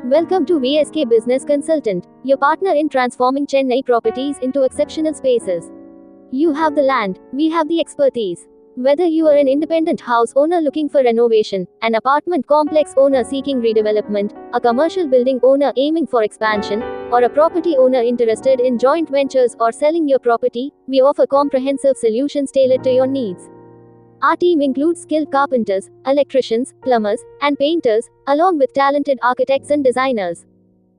Welcome to VSK Business Consultant, your partner in transforming Chennai properties into exceptional spaces. You have the land, we have the expertise. Whether you are an independent house owner looking for renovation, an apartment complex owner seeking redevelopment, a commercial building owner aiming for expansion, or a property owner interested in joint ventures or selling your property, we offer comprehensive solutions tailored to your needs. Our team includes skilled carpenters, electricians, plumbers, and painters, along with talented architects and designers.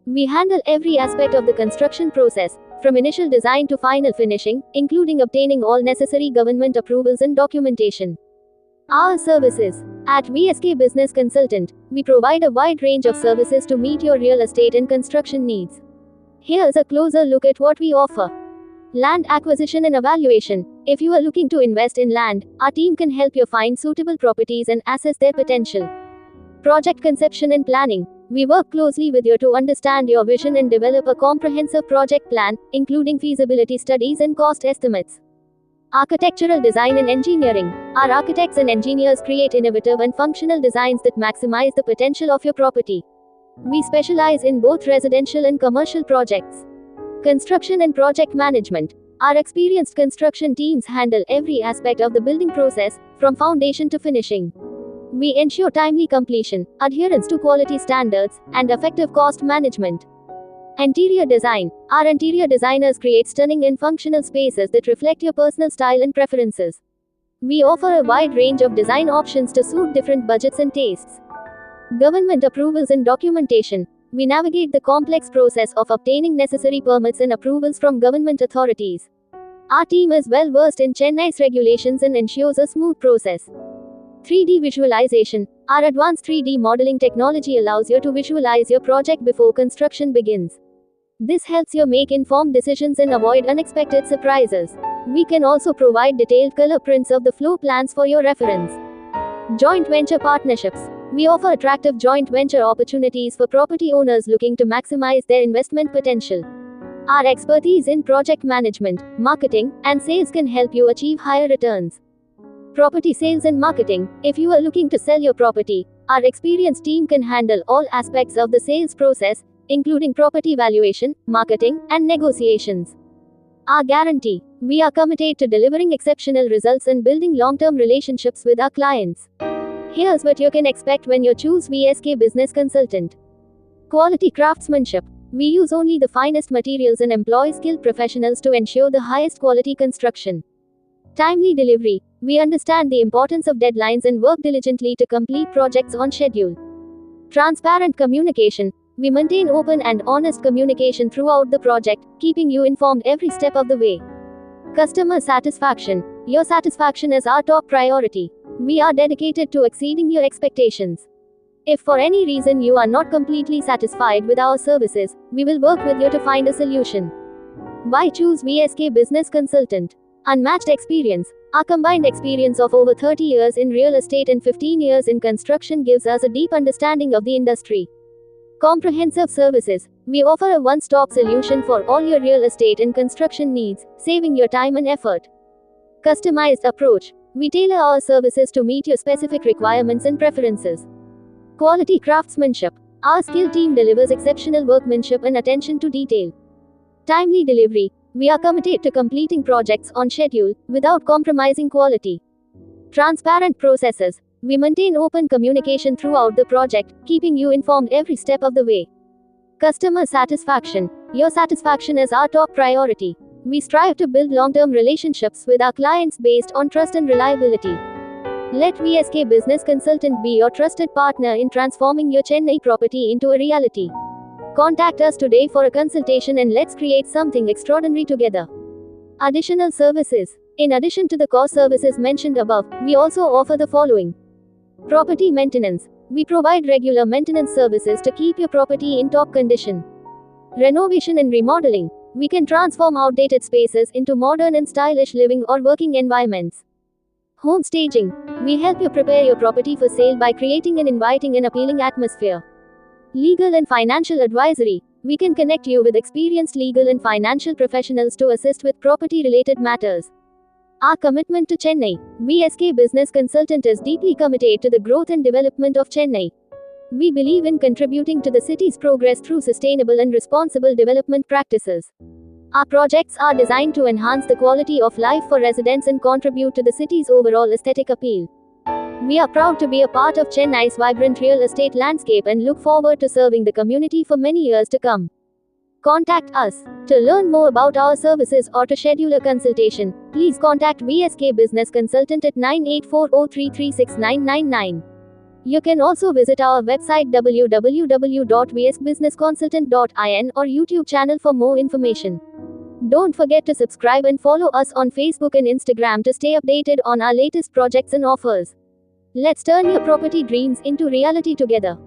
We handle every aspect of the construction process, from initial design to final finishing, including obtaining all necessary government approvals and documentation. Our services. At VSK Business Consultant, we provide a wide range of services to meet your real estate and construction needs. Here's a closer look at what we offer. Land acquisition and evaluation. If you are looking to invest in land, our team can help you find suitable properties and assess their potential. Project conception and planning. We work closely with you to understand your vision and develop a comprehensive project plan, including feasibility studies and cost estimates. Architectural design and engineering. Our architects and engineers create innovative and functional designs that maximize the potential of your property. We specialize in both residential and commercial projects. Construction and project management. Our experienced construction teams handle every aspect of the building process, from foundation to finishing. We ensure timely completion, adherence to quality standards, and effective cost management. Interior design. Our interior designers create stunning and functional spaces that reflect your personal style and preferences. We offer a wide range of design options to suit different budgets and tastes. Government approvals and documentation. We navigate the complex process of obtaining necessary permits and approvals from government authorities. Our team is well versed in Chennai's regulations and ensures a smooth process. 3D visualization. Our advanced 3D modeling technology allows you to visualize your project before construction begins. This helps you make informed decisions and avoid unexpected surprises. We can also provide detailed color prints of the floor plans for your reference. Joint venture partnerships. We offer attractive joint venture opportunities for property owners looking to maximize their investment potential. Our expertise in project management, marketing, and sales can help you achieve higher returns. Property sales and marketing. If you are looking to sell your property, our experienced team can handle all aspects of the sales process, including property valuation, marketing, and negotiations. Our guarantee. We are committed to delivering exceptional results and building long-term relationships with our clients. Here's what you can expect when you choose VSK Business Consultant. Quality craftsmanship. We use only the finest materials and employ skilled professionals to ensure the highest quality construction. Timely delivery. We understand the importance of deadlines and work diligently to complete projects on schedule. Transparent communication. We maintain open and honest communication throughout the project, keeping you informed every step of the way. Customer satisfaction. Your satisfaction is our top priority. We are dedicated to exceeding your expectations. If for any reason you are not completely satisfied with our services, we will work with you to find a solution. Why choose VSK Business Consultant? Unmatched experience. Our combined experience of over 30 years in real estate and 15 years in construction gives us a deep understanding of the industry. Comprehensive services. We offer a one-stop solution for all your real estate and construction needs, saving your time and effort. Customized approach. We tailor our services to meet your specific requirements and preferences. Quality craftsmanship. Our skilled team delivers exceptional workmanship and attention to detail. Timely delivery. We are committed to completing projects on schedule, without compromising quality. Transparent processes. We maintain open communication throughout the project, keeping you informed every step of the way. Customer satisfaction. Your satisfaction is our top priority. We strive to build long-term relationships with our clients based on trust and reliability. Let VSK Business Consultant be your trusted partner in transforming your Chennai property into a reality. Contact us today for a consultation and let's create something extraordinary together. Additional services. In addition to the core services mentioned above, we also offer the following. Property maintenance. We provide regular maintenance services to keep your property in top condition. Renovation and remodeling. We can transform outdated spaces into modern and stylish living or working environments. Home staging. We help you prepare your property for sale by creating an inviting and appealing atmosphere. Legal and financial advisory. We can connect you with experienced legal and financial professionals to assist with property-related matters. Our commitment to Chennai. VSK Business Consultant is deeply committed to the growth and development of Chennai. We believe in contributing to the city's progress through sustainable and responsible development practices. Our projects are designed to enhance the quality of life for residents and contribute to the city's overall aesthetic appeal. We are proud to be a part of Chennai's vibrant real estate landscape and look forward to serving the community for many years to come. Contact us. To learn more about our services or to schedule a consultation, please contact VSK Business Consultant at 9840336999. You can also visit our website www.vskbusinessconsultant.in or YouTube channel for more information. Don't forget to subscribe and follow us on Facebook and Instagram to stay updated on our latest projects and offers. Let's turn your property dreams into reality together.